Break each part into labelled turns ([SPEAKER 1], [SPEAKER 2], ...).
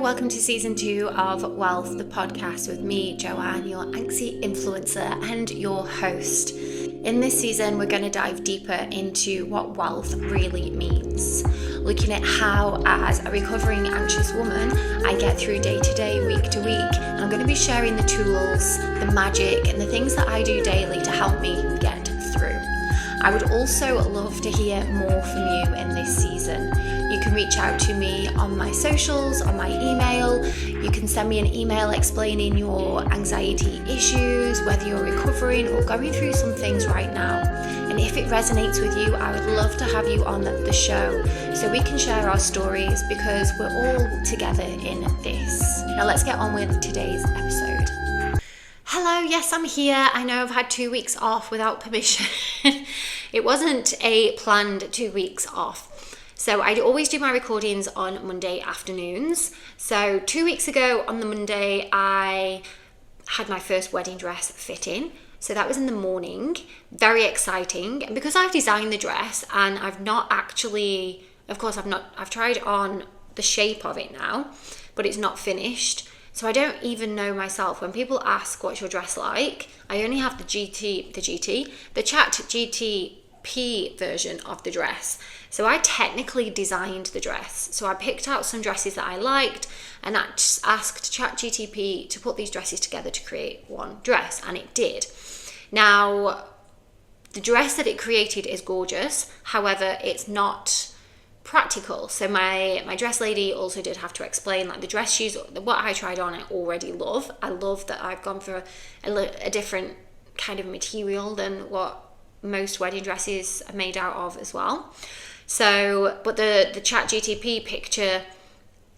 [SPEAKER 1] welcome to season 2 of Wealth, the podcast with me, Joanne, your anxiety influencer and your host. In this season, we're going to dive deeper into what wealth really means, looking at how, as a recovering anxious woman, I get through day to day, week to week, and I'm going to be sharing the tools, the magic, and the things that I do daily to help me get through. I would also love to hear more from you in this season. You can reach out to me on my socials, on my email. You can send me an email explaining your anxiety issues, whether you're recovering or going through some things right now. And if it resonates with you, I would love to have you on the show so we can share our stories, because we're all together in this. Now let's get on with today's episode. Hello, yes, I'm here. I know I've had 2 weeks off without permission. It wasn't a planned 2 weeks off. So I always do my recordings on Monday afternoons. So 2 weeks ago on the Monday, I had my first wedding dress fitting. So that was in the morning, very exciting. And because I've designed the dress and I've tried on the shape of it now, but it's not finished. So I don't even know myself. When people ask, what's your dress like? I only have the chat GTP version of the dress. So I technically designed the dress. So I picked out some dresses that I liked and I just asked ChatGTP to put these dresses together to create one dress, and it did. Now, the dress that it created is gorgeous. However, it's not practical. So my dress lady also did have to explain, like, the dress shoes, what I tried on I already love. I love that I've gone for a different kind of material than what most wedding dresses are made out of as well. So, but the chat GTP picture,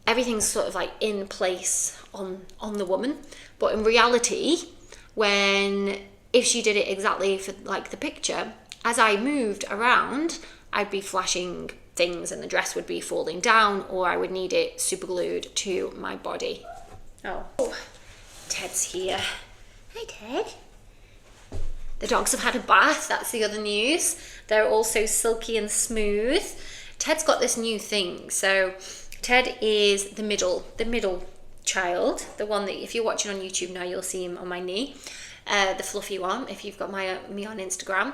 [SPEAKER 1] everything's sort of like in place on the woman. But in reality, if she did it exactly for like the picture, as I moved around, I'd be flashing things and the dress would be falling down, or I would need it super glued to my body. Oh, Ted's here. Hi, Ted. The dogs have had a bath, that's the other news. They're all so silky and smooth. Ted's got this new thing. So Ted is the middle child, the one that if you're watching on YouTube now, you'll see him on my knee, the fluffy one, if you've got me on Instagram.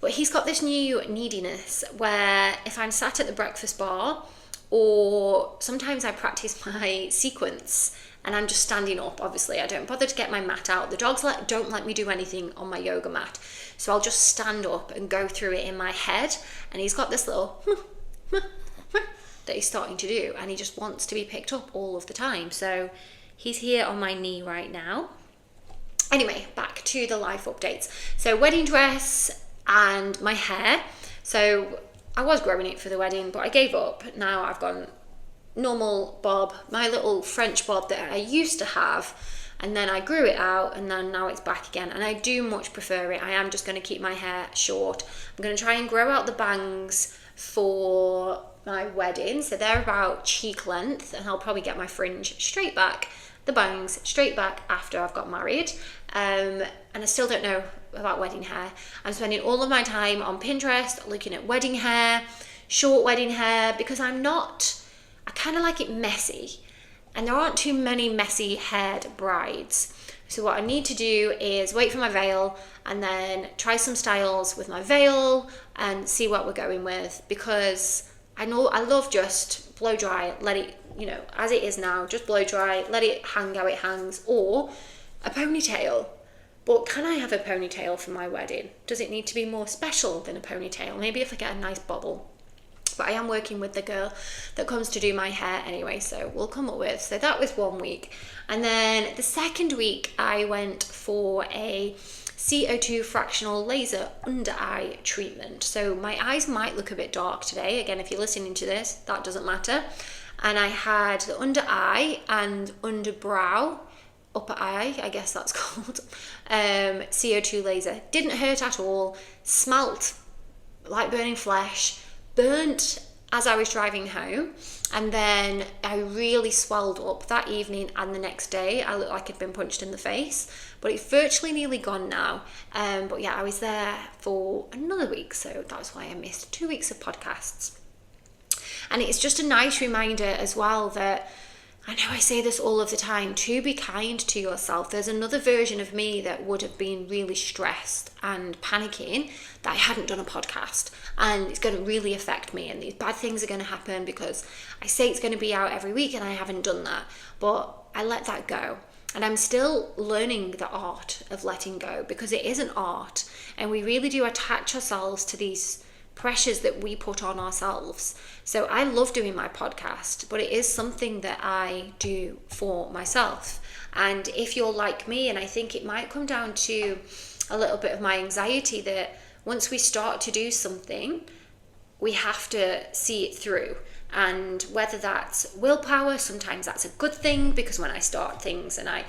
[SPEAKER 1] But he's got this new neediness where if I'm sat at the breakfast bar, or sometimes I practice my sequence and I'm just standing up, obviously I don't bother to get my mat out. The dogs don't let me do anything on my yoga mat. So I'll just stand up and go through it in my head. And he's got this little that he's starting to do, and he just wants to be picked up all of the time. So he's here on my knee right now. Anyway, back to the life updates. So wedding dress and my hair. So I was growing it for the wedding, but I gave up. Now I've gone normal bob, my little French bob that I used to have, and then I grew it out, and then now it's back again, and I do much prefer it. I am just going to keep my hair short. I'm going to try and grow out the bangs for my wedding, so they're about cheek length, and I'll probably get my fringe straight back, the bangs straight back after I've got married. And I still don't know about wedding hair. I'm spending all of my time on Pinterest looking at wedding hair, short wedding hair, because I kind of like it messy, and there aren't too many messy haired brides. So what I need to do is wait for my veil and then try some styles with my veil and see what we're going with, because I love just blow dry, let it, as it is now, just blow dry, let it hang how it hangs, or a ponytail. But can I have a ponytail for my wedding? Does it need to be more special than a ponytail? Maybe if I get a nice bobble. But I am working with the girl that comes to do my hair anyway, so we'll come up with. So that was 1 week. And then the second week, I went for a CO2 fractional laser under eye treatment. So my eyes might look a bit dark today. Again, if you're listening to this, that doesn't matter. And I had the under eye and under brow, upper eye, I guess that's called, CO2 laser. Didn't hurt at all, smelt like burning flesh, burnt as I was driving home, and then I really swelled up that evening and the next day. I looked like I'd been punched in the face, but it's virtually nearly gone now. But yeah, I was there for another week, so that's why I missed 2 weeks of podcasts. And it's just a nice reminder as well that I know I say this all of the time, to be kind to yourself. There's another version of me that would have been really stressed and panicking that I hadn't done a podcast, and it's going to really affect me, and these bad things are going to happen because I say it's going to be out every week and I haven't done that. But I let that go. And I'm still learning the art of letting go, because it is an art, and we really do attach ourselves to these pressures that we put on ourselves. So I love doing my podcast, but it is something that I do for myself. And if you're like me, and I think it might come down to a little bit of my anxiety, that once we start to do something, we have to see it through. And whether that's willpower, sometimes that's a good thing, because when I start things and I,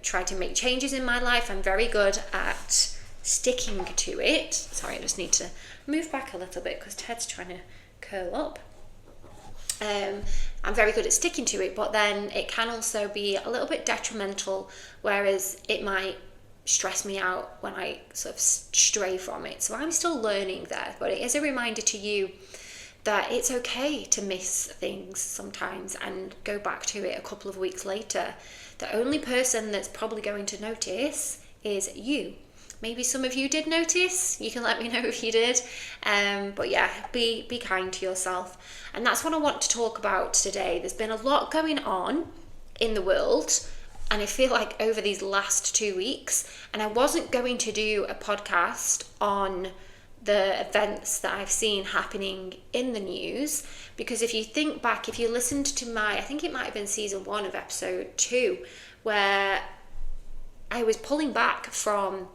[SPEAKER 1] try to make changes in my life, I'm very good at sticking to it. Sorry, I just need to move back a little bit because Ted's trying to curl up. I'm very good at sticking to it, but then it can also be a little bit detrimental, whereas it might stress me out when I sort of stray from it. So I'm still learning there, but it is a reminder to you that it's okay to miss things sometimes and go back to it a couple of weeks later. The only person that's probably going to notice is you. Maybe some of you did notice. You can let me know if you did. But yeah, be kind to yourself. And that's what I want to talk about today. There's been a lot going on in the world, and I feel like over these last 2 weeks, and I wasn't going to do a podcast on the events that I've seen happening in the news, because if you think back, if you listened to I think it might have been season 1 of episode 2, where I was pulling back from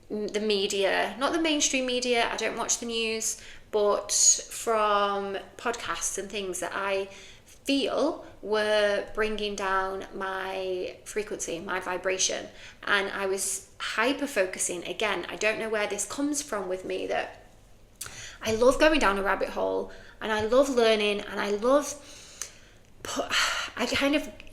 [SPEAKER 1] the media, not the mainstream media, I don't watch the news, but from podcasts and things that I feel were bringing down my frequency, my vibration. And I was hyper focusing. Again, I don't know where this comes from with me, that I love going down a rabbit hole, and I love learning, and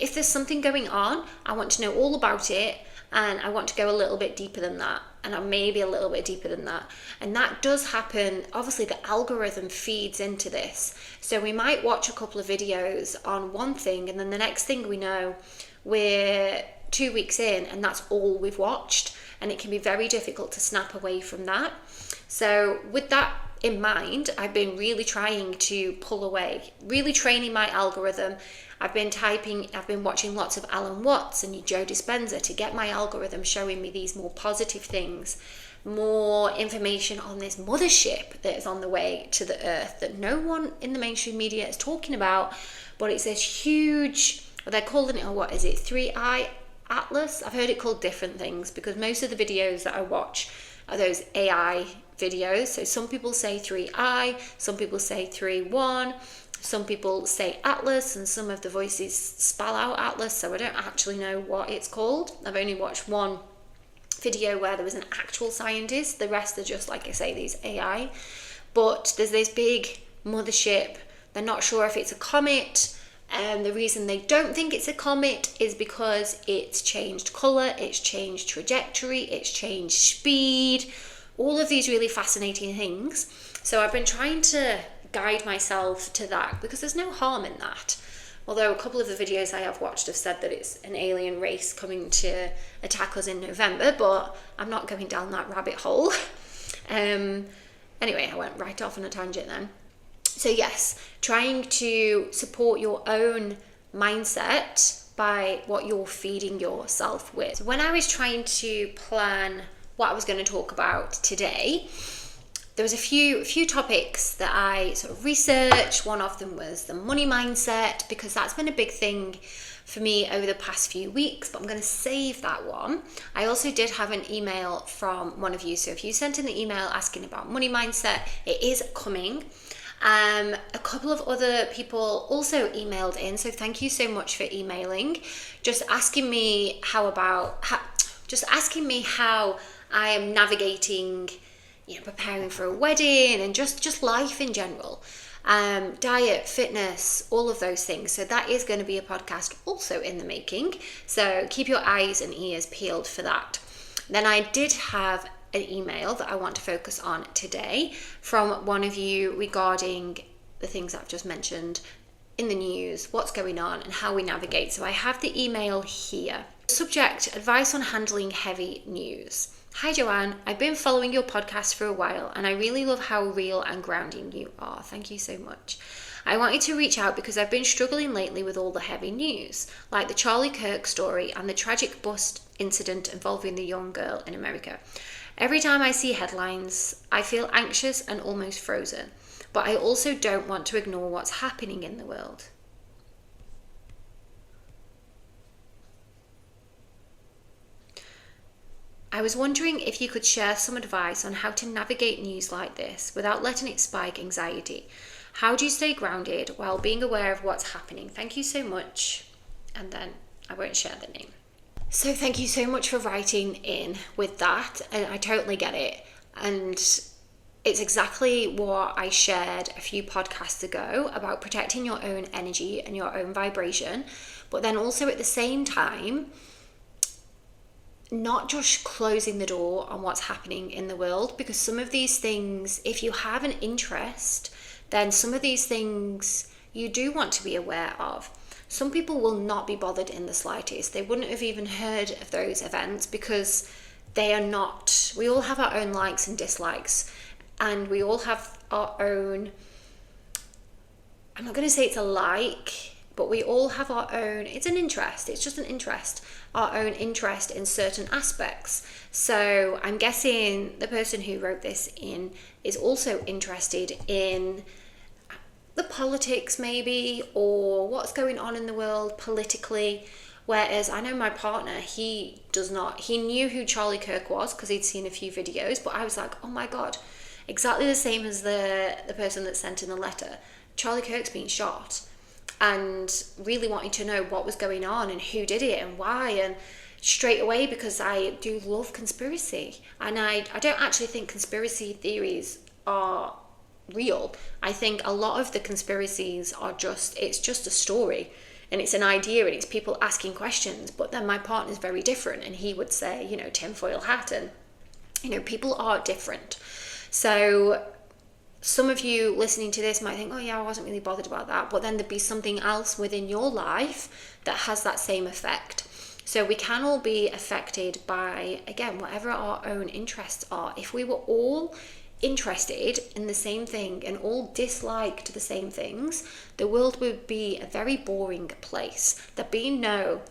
[SPEAKER 1] if there's something going on, I want to know all about it, and I want to go a little bit deeper than that, and maybe a little bit deeper than that. And that does happen. Obviously, the algorithm feeds into this. So we might watch a couple of videos on one thing, and then the next thing we know, we're 2 weeks in, and that's all we've watched. And it can be very difficult to snap away from that. So with that in mind, I've been really trying to pull away, really training my algorithm. I've been watching lots of Alan Watts and Joe Dispenza to get my algorithm showing me these more positive things, more information on this mothership that is on the way to the earth that no one in the mainstream media is talking about. But it's this huge, they're calling it, 3-eye atlas? I've heard it called different things, because most of the videos that I watch are those AI videos. So some people say 3-eye, some people say 3-1, some people say atlas, and some of the voices spell out atlas, so I don't actually know what it's called. I've only watched one video where there was an actual scientist. The rest are just, like I say, these AI. But there's this big mothership. They're not sure if it's a comet. The reason they don't think it's a comet is because it's changed colour, it's changed trajectory, it's changed speed, all of these really fascinating things. So I've been trying to guide myself to that, because there's no harm in that. Although a couple of the videos I have watched have said that it's an alien race coming to attack us in November, but I'm not going down that rabbit hole. Anyway, I went right off on a tangent then. So yes, trying to support your own mindset by what you're feeding yourself with. So when I was trying to plan what I was going to talk about today, there was a few topics that I sort of researched. One of them was the money mindset, because that's been a big thing for me over the past few weeks, but I'm going to save that one. I also did have an email from one of you, so if you sent in the email asking about money mindset, it is coming. A couple of other people also emailed in, so thank you so much for emailing, just asking me how I am navigating, preparing for a wedding, and just life in general, diet, fitness, all of those things. So that is going to be a podcast also in the making, so keep your eyes and ears peeled for that. Then I did have an email that I want to focus on today from one of you regarding the things I've just mentioned, in the news, what's going on, and how we navigate. So I have the email here. Subject: advice on handling heavy news. Hi Joanne, I've been following your podcast for a while and I really love how real and grounding you are. Thank you so much. I wanted to reach out because I've been struggling lately with all the heavy news, like the Charlie Kirk story and the tragic bus incident involving the young girl in America. Every time I see headlines, I feel anxious and almost frozen, but I also don't want to ignore what's happening in the world. I was wondering if you could share some advice on how to navigate news like this without letting it spike anxiety. How do you stay grounded while being aware of what's happening? Thank you so much. And then I won't share the name. So thank you so much for writing in with that. And I totally get it. And it's exactly what I shared a few podcasts ago about protecting your own energy and your own vibration. But then also at the same time, not just closing the door on what's happening in the world, because some of these things, if you have an interest, then some of these things you do want to be aware of. Some people will not be bothered in the slightest. They wouldn't have even heard of those events because they are not, we all have our own likes and dislikes, and we all have our own, I'm not going to say it's a like, but we all have our own, it's an interest, it's just an interest, our own interest in certain aspects. So I'm guessing the person who wrote this in is also interested in the politics maybe, or what's going on in the world politically. Whereas I know my partner, he does not, he knew who Charlie Kirk was because he'd seen a few videos, but I was like, oh my God, exactly the same as the person that sent in the letter. Charlie Kirk's been shot. And really wanting to know what was going on and who did it and why, and straight away, because I do love conspiracy, and I don't actually think conspiracy theories are real. I think a lot of the conspiracies are it's just a story and it's an idea and it's people asking questions. But then my partner's very different, and he would say, tinfoil hat, and people are different. So some of you listening to this might think, oh yeah, I wasn't really bothered about that. But then there'd be something else within your life that has that same effect. So we can all be affected by, again, whatever our own interests are. If we were all interested in the same thing and all disliked the same things, the world would be a very boring place. There'd be no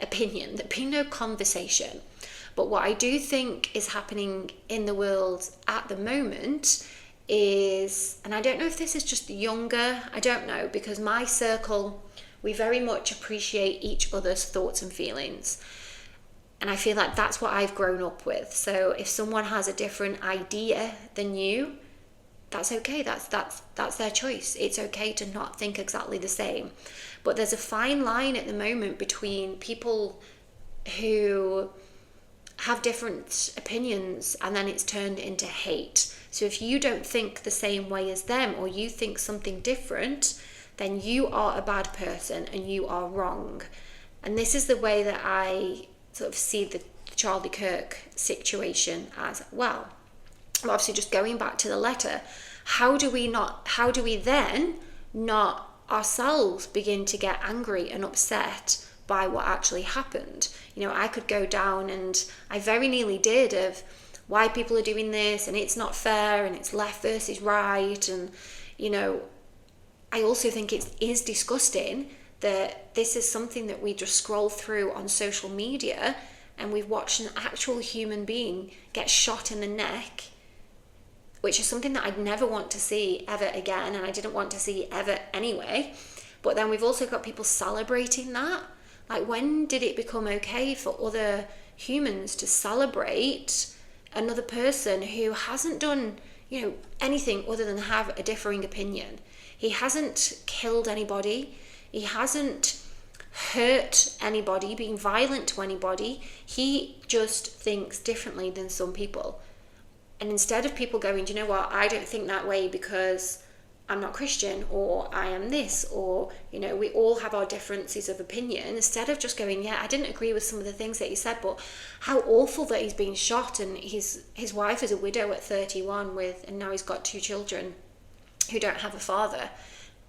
[SPEAKER 1] opinion, there'd be no conversation. But what I do think is happening in the world at the moment is, and I don't know if this is just younger, I don't know, because my circle, we very much appreciate each other's thoughts and feelings. And I feel like that's what I've grown up with. So if someone has a different idea than you, that's okay. That's their choice. It's okay to not think exactly the same. But there's a fine line at the moment between people who have different opinions and then it's turned into hate. So if you don't think the same way as them, or you think something different, then you are a bad person and you are wrong. And this is the way that I sort of see the Charlie Kirk situation as well. But obviously, just going back to the letter, how do we then not ourselves begin to get angry and upset by what actually happened? I could go down, and I very nearly did, of why people are doing this, and it's not fair, and it's left versus right. And I also think it is disgusting that this is something that we just scroll through on social media, and we've watched an actual human being get shot in the neck, which is something that I'd never want to see ever again, and I didn't want to see ever anyway. But then we've also got people celebrating that. Like, when did it become okay for other humans to celebrate another person who hasn't done, anything other than have a differing opinion? He hasn't killed anybody. He hasn't hurt anybody, being violent to anybody. He just thinks differently than some people. And instead of people going, do you know what, I don't think that way because I'm not Christian, or I am this, or, we all have our differences of opinion. Instead of just going, yeah, I didn't agree with some of the things that he said, but how awful that he's been shot, and his wife is a widow at 31 and now he's got 2 children who don't have a father.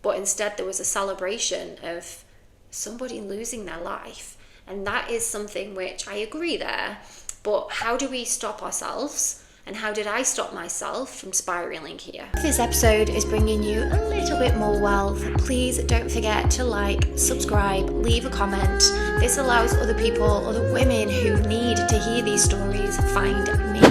[SPEAKER 1] but instead there was a celebration of somebody losing their life. And that is something which I agree there, but how do we stop ourselves? And how did I stop myself from spiraling here? If this episode is bringing you a little bit more wealth, please don't forget to like, subscribe, leave a comment. This allows other people, other women who need to hear these stories, find me.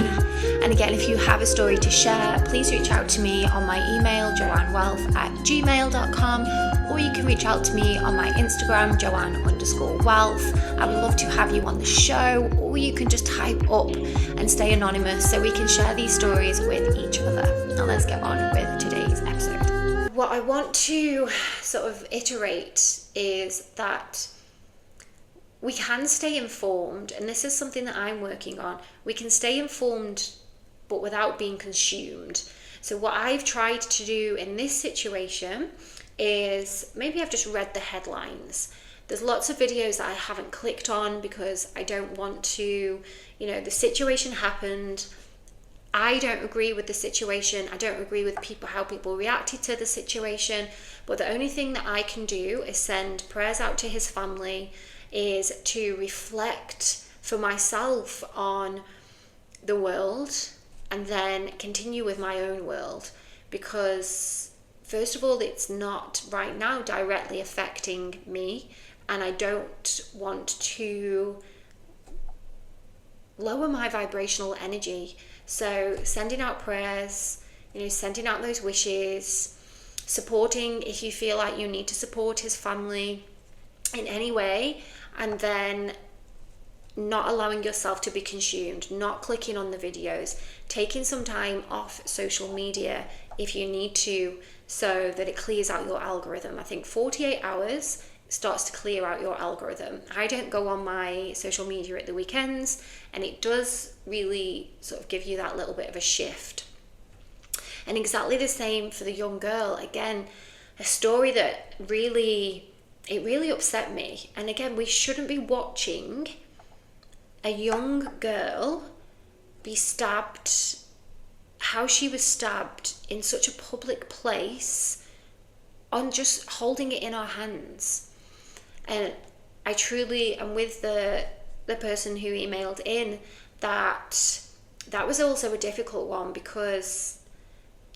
[SPEAKER 1] And again, if you have a story to share, please reach out to me on my email, joannewealth@gmail.com, or you can reach out to me on my Instagram, joanne_wealth. I would love to have you on the show, or you can just type up and stay anonymous so we can share these stories with each other. Now let's get on with today's episode. What I want to sort of iterate is that we can stay informed, and this is something that I'm working on. We can stay informed, but without being consumed. So what I've tried to do in this situation is, maybe I've just read the headlines. There's lots of videos that I haven't clicked on because I don't want to, the situation happened. I don't agree with the situation. I don't agree with how people reacted to the situation. But the only thing that I can do is send prayers out to his family, is to reflect for myself on the world, and then continue with my own world, because first of all, it's not right now directly affecting me, and I don't want to lower my vibrational energy. So sending out prayers, sending out those wishes, supporting if you feel like you need to support his family in any way, and then not allowing yourself to be consumed, not clicking on the videos, taking some time off social media if you need to, so that it clears out your algorithm. I think 48 hours starts to clear out your algorithm. I don't go on my social media at the weekends, and it does really sort of give you that little bit of a shift. And exactly the same for the young girl. Again, a story that really upset me. And again, we shouldn't be watching a young girl be stabbed, how she was stabbed in such a public place, on just holding it in our hands. And I truly am with the person who emailed in that was also a difficult one, because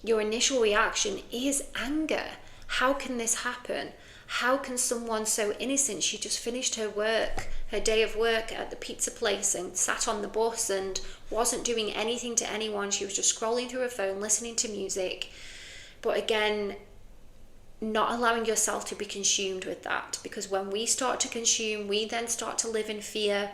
[SPEAKER 1] your initial reaction is anger. How can this happen? How can someone so innocent, she just finished her day of work at the pizza place and sat on the bus and wasn't doing anything to anyone. She was just scrolling through her phone, listening to music. But again, not allowing yourself to be consumed with that, because when we start to consume, we then start to live in fear.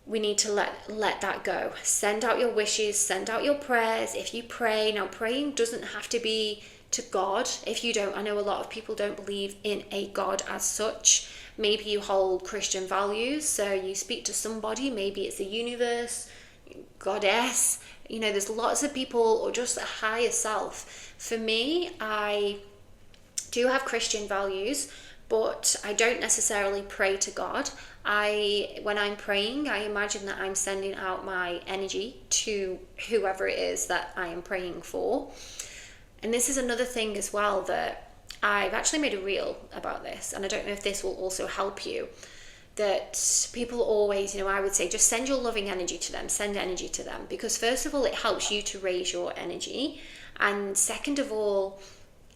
[SPEAKER 1] We need to let that go. Send out your wishes, send out your prayers. If you pray, now praying doesn't have to be to God. If you don't, I know a lot of people don't believe in a God as such. Maybe you hold Christian values, so you speak to somebody, maybe it's the universe, goddess, there's lots of people, or just a higher self. For me, I do have Christian values, but I don't necessarily pray to God. When I'm praying, I imagine that I'm sending out my energy to whoever it is that I am praying for. And this is another thing as well, that I've actually made a reel about this, and I don't know if this will also help you, that people always, I would say, just send your loving energy to them, send energy to them, because first of all, it helps you to raise your energy, and second of all,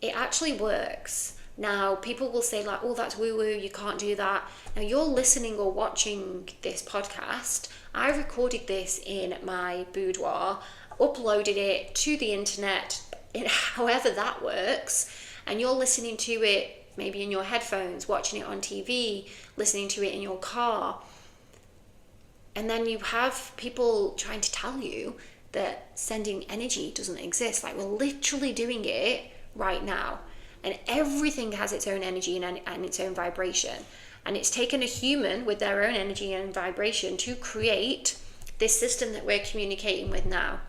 [SPEAKER 1] it actually works. Now, people will say like, oh, that's woo-woo, you can't do that. Now, you're listening or watching this podcast. I recorded this in my boudoir, uploaded it to the internet, however that works, and you're listening to it maybe in your headphones, watching it on TV, listening to it in your car, and then you have people trying to tell you that sending energy doesn't exist. Like, we're literally doing it right now, and everything has its own energy and its own vibration, and it's taken a human with their own energy and vibration to create this system that we're communicating with now.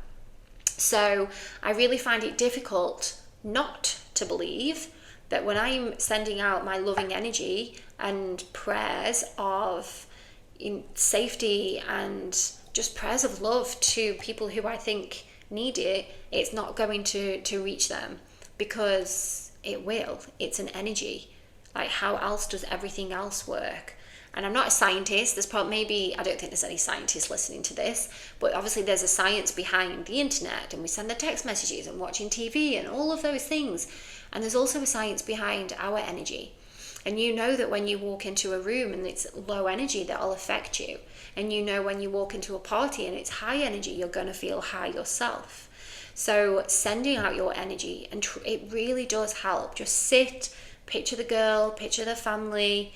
[SPEAKER 1] So I really find it difficult not to believe that when I'm sending out my loving energy and prayers of safety and just prayers of love to people who I think need it, it's not going to reach them, because it will. It's an energy. Like, how else does everything else work? And I'm not a scientist. There's probably, maybe, I don't think there's any scientists listening to this, but obviously there's a science behind the internet, and we send the text messages and watching TV and all of those things. And there's also a science behind our energy. And you know that when you walk into a room and it's low energy, that'll affect you. And you know when you walk into a party and it's high energy, you're going to feel high yourself. So sending out your energy, and it really does help. Just sit, picture the girl, picture the family,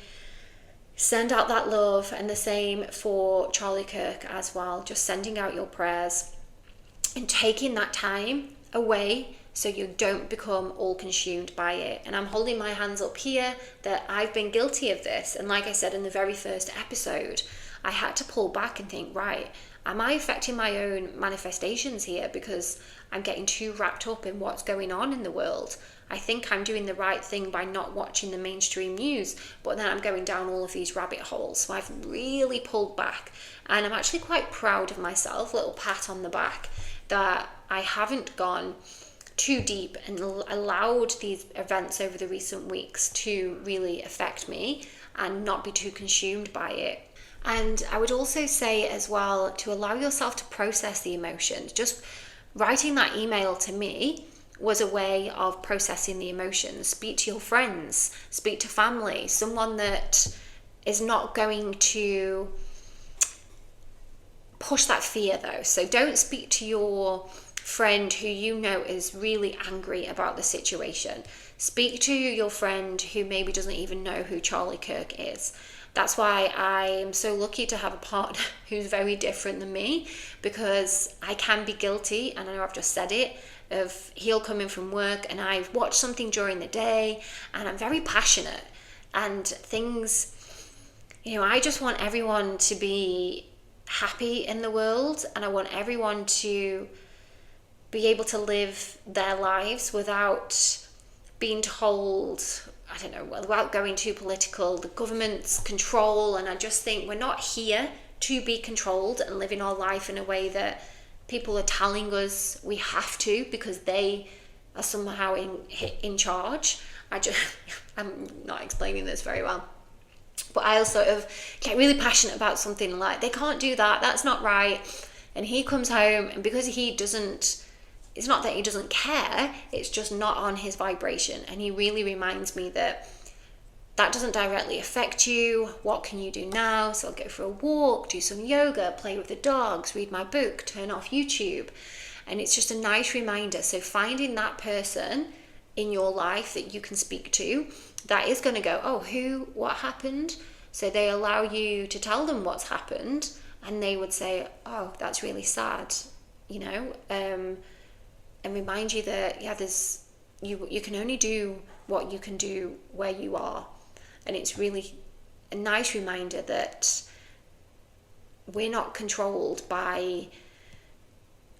[SPEAKER 1] send out that love. And the same for Charlie Kirk as well. Just sending out your prayers and taking that time away so you don't become all consumed by it. And I'm holding my hands up here that I've been guilty of this. And like I said in the very first episode, I had to pull back and think, right, am I affecting my own manifestations here because I'm getting too wrapped up in what's going on in the world? I think I'm doing the right thing by not watching the mainstream news, but then I'm going down all of these rabbit holes. So I've really pulled back, and I'm actually quite proud of myself, little pat on the back, that I haven't gone too deep and allowed these events over the recent weeks to really affect me and not be too consumed by it. And I would also say as well to allow yourself to process the emotions. Just writing that email to me was a way of processing the emotions. Speak to your friends, speak to family, someone that is not going to push that fear though. So don't speak to your friend who you know is really angry about the situation. Speak to your friend who maybe doesn't even know who Charlie Kirk is. That's why I am so lucky to have a partner who's very different than me, because I can be guilty, and I know I've just said it, of he'll come in from work and I've watched something during the day and I'm very passionate and things, I just want everyone to be happy in the world, and I want everyone to be able to live their lives without being told, I don't know, without going too political, the government's control. And I just think we're not here to be controlled and living our life in a way that people are telling us we have to because they are somehow in charge. I'm not explaining this very well, but I'll sort of get really passionate about something like, they can't do that, that's not right. And he comes home, and because it's not that he doesn't care, it's just not on his vibration. And he really reminds me that doesn't directly affect you. What can you do now? So I'll go for a walk, do some yoga, play with the dogs, read my book, turn off YouTube. And it's just a nice reminder. So finding that person in your life that you can speak to, that is going to go, oh, what happened? So they allow you to tell them what's happened, and they would say, oh, that's really sad, and remind you that you can only do what you can do where you are. And it's really a nice reminder that we're not controlled by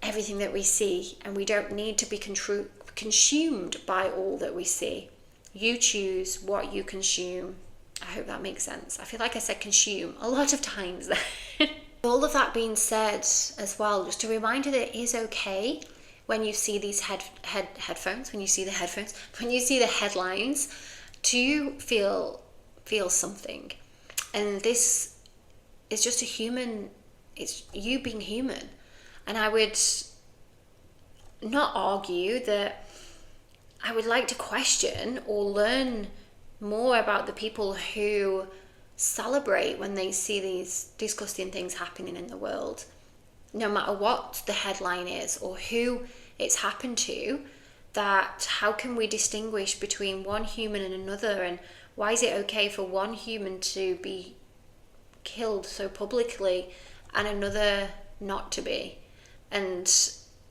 [SPEAKER 1] everything that we see, and we don't need to be consumed by all that we see. You choose what you consume. I hope that makes sense. I feel like I said consume a lot of times there. All of that being said as well, just a reminder that it is okay when you see these headphones, when you see the headlines, to feel something. And this is just it's you being human. And I would not argue that I would like to question or learn more about the people who celebrate when they see these disgusting things happening in the world. No matter what the headline is or who it's happened to, that how can we distinguish between one human and another, and why is it okay for one human to be killed so publicly and another not to be? And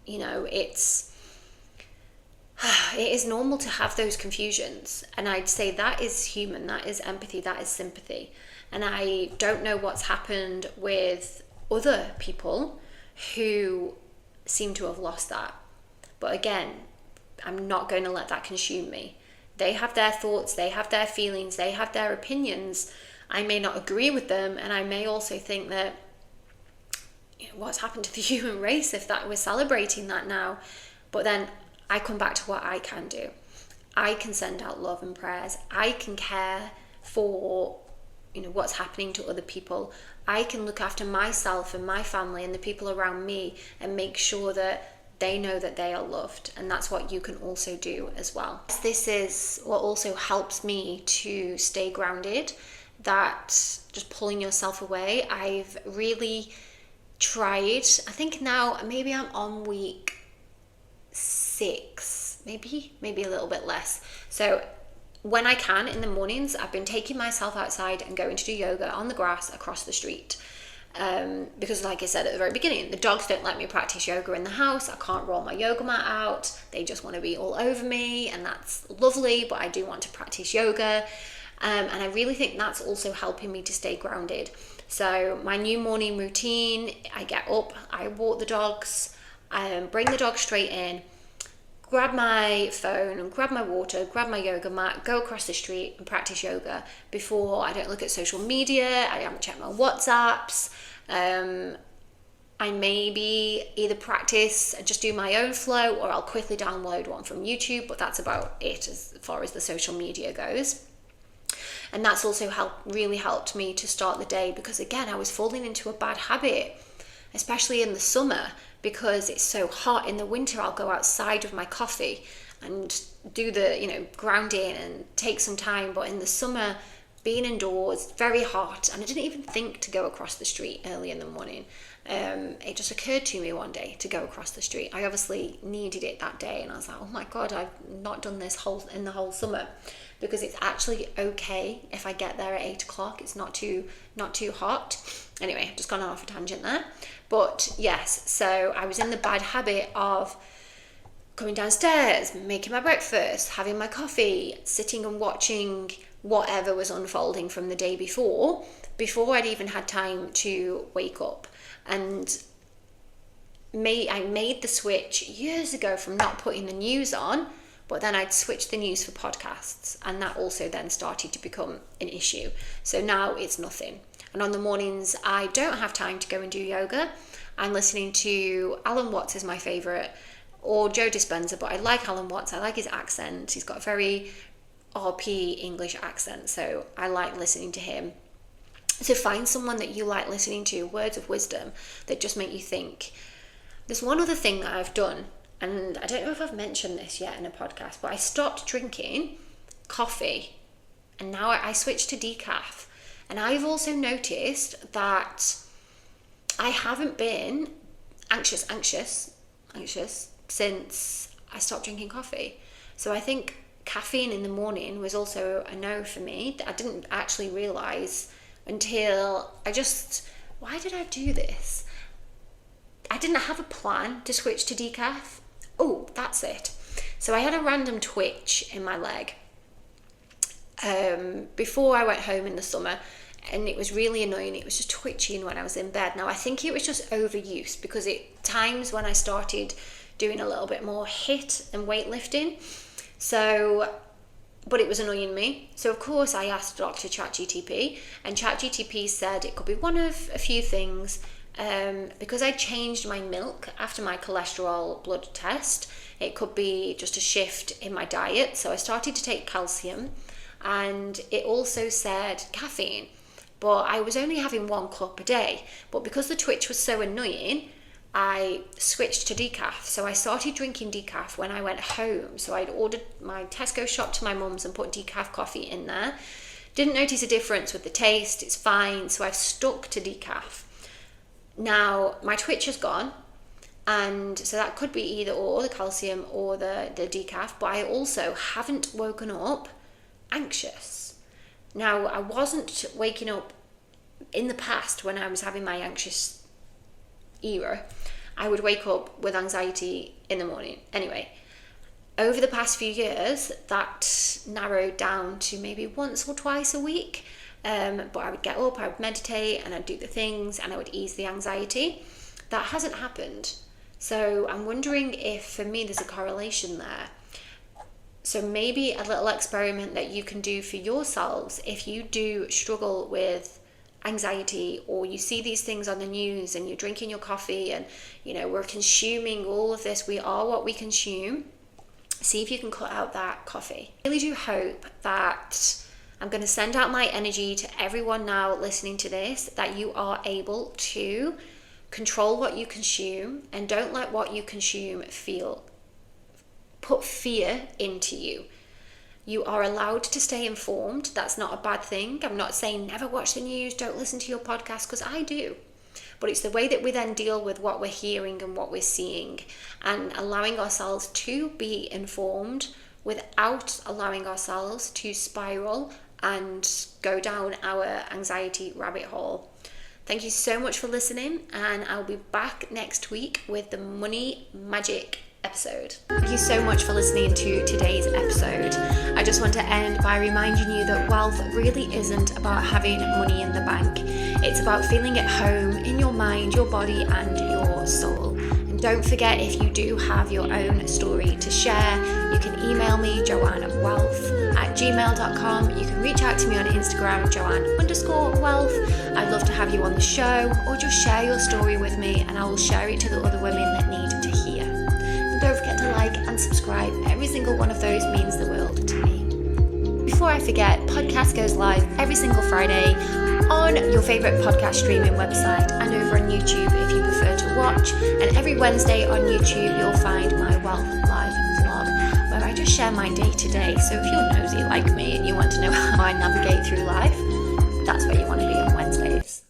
[SPEAKER 1] it is normal to have those confusions, and I'd say that is human, that is empathy, that is sympathy. And I don't know what's happened with other people who seem to have lost that, but again, I'm not going to let that consume me. They have their thoughts, they have their feelings, they have their opinions. I may not agree with them, and I may also think that what's happened to the human race if that we're celebrating that now. But then I come back to what I can do. I can send out love and prayers. I can care for, what's happening to other people. I can look after myself and my family and the people around me and make sure that they know that they are loved. And that's what you can also do as well. This is what also helps me to stay grounded, that just pulling yourself away. I've really tried, I think now maybe I'm on week 6, maybe a little bit less. So when I can in the mornings, I've been taking myself outside and going to do yoga on the grass across the street. Because like I said at the very beginning, the dogs don't let me practice yoga in the house. I can't roll my yoga mat out. They just want to be all over me, and that's lovely, but I do want to practice yoga. And I really think that's also helping me to stay grounded. So my new morning routine, I get up, I walk the dogs, bring the dog straight in, grab my phone, grab my water, grab my yoga mat, go across the street and practice yoga. Before, I don't look at social media, I haven't checked my WhatsApps. I maybe either practice and just do my own flow, or I'll quickly download one from YouTube, but that's about it as far as the social media goes. And that's also really helped me to start the day, because again, I was falling into a bad habit, especially in the summer, because it's so hot. In the winter, I'll go outside with my coffee and do the, grounding and take some time. But in the summer, being indoors, very hot, and I didn't even think to go across the street early in the morning. It just occurred to me one day to go across the street. I obviously needed it that day, and I was like, oh my God, I've not done this in the whole summer, because it's actually okay if I get there at 8 o'clock. It's not too hot. Anyway, I've just gone off a tangent there. But yes, so I was in the bad habit of coming downstairs, making my breakfast, having my coffee, sitting and watching whatever was unfolding from the day before I'd even had time to wake up. And I made the switch years ago from not putting the news on, but then I'd switched the news for podcasts, and that also then started to become an issue. So now it's nothing. And on the mornings, I don't have time to go and do yoga. I'm listening to Alan Watts is my favourite, or Joe Dispenza, but I like Alan Watts. I like his accent. He's got a very RP English accent, so I like listening to him. So find someone that you like listening to, words of wisdom that just make you think. There's one other thing that I've done, and I don't know if I've mentioned this yet in a podcast, but I stopped drinking coffee, and now I switched to decaf. And I've also noticed that I haven't been anxious since I stopped drinking coffee. So I think caffeine in the morning was also a no for me. I didn't actually realise until why did I do this? I didn't have a plan to switch to decaf. Oh, that's it. So I had a random twitch in my leg before I went home in the summer, and it was really annoying. It was just twitching when I was in bed. Now I think it was just overuse, because at times when I started doing a little bit more HIIT and weightlifting, but it was annoying me. So of course I asked Dr. ChatGTP, and ChatGTP said it could be one of a few things. Because I changed my milk after my cholesterol blood test, it could be just a shift in my diet. So I started to take calcium, and it also said caffeine, but I was only having 1 cup a day. But because the twitch was so annoying, I switched to decaf. So I started drinking decaf when I went home. So I'd ordered my Tesco shop to my mum's and put decaf coffee in there. Didn't notice a difference with the taste. It's fine. So I've stuck to decaf. Now my twitch is gone, and so that could be either or, the calcium or the decaf, but I also haven't woken up anxious. Now I wasn't waking up in the past when I was having my anxious era. I would wake up with anxiety in the morning. Anyway, over the past few years, that narrowed down to maybe once or twice a week. But I would get up, I would meditate, and I'd do the things, and I would ease the anxiety. That hasn't happened. So I'm wondering if for me there's a correlation there. So maybe a little experiment that you can do for yourselves if you do struggle with anxiety, or you see these things on the news and you're drinking your coffee and we're consuming all of this. We are what we consume. See if you can cut out that coffee. I really do hope that I'm going to send out my energy to everyone now listening to this, that you are able to control what you consume and don't let what you consume put fear into you. You are allowed to stay informed. That's not a bad thing. I'm not saying never watch the news, don't listen to your podcast, because I do. But it's the way that we then deal with what we're hearing and what we're seeing, and allowing ourselves to be informed without allowing ourselves to spiral and go down our anxiety rabbit hole. Thank you so much for listening, and I'll be back next week with the Money Magic episode. Thank you so much for listening to today's episode. I just want to end by reminding you that wealth really isn't about having money in the bank. It's about feeling at home in your mind, your body, and your soul. And don't forget, if you do have your own story to share, you can email me, joannewealth@gmail.com. You can reach out to me on Instagram, joanne_wealth. I'd love to have you on the show, or just share your story with me and I will share it to the other women that need to hear. Don't forget to like and subscribe. Every single one of those means the world to me. Before I forget, podcast goes live every single Friday on your favourite podcast streaming website and over on YouTube if you prefer to watch. And every Wednesday on YouTube you'll find my Wealth Live vlog, where I just share my day to day. So if you're nosy like me and you want to know how I navigate through life, that's where you want to be on Wednesdays.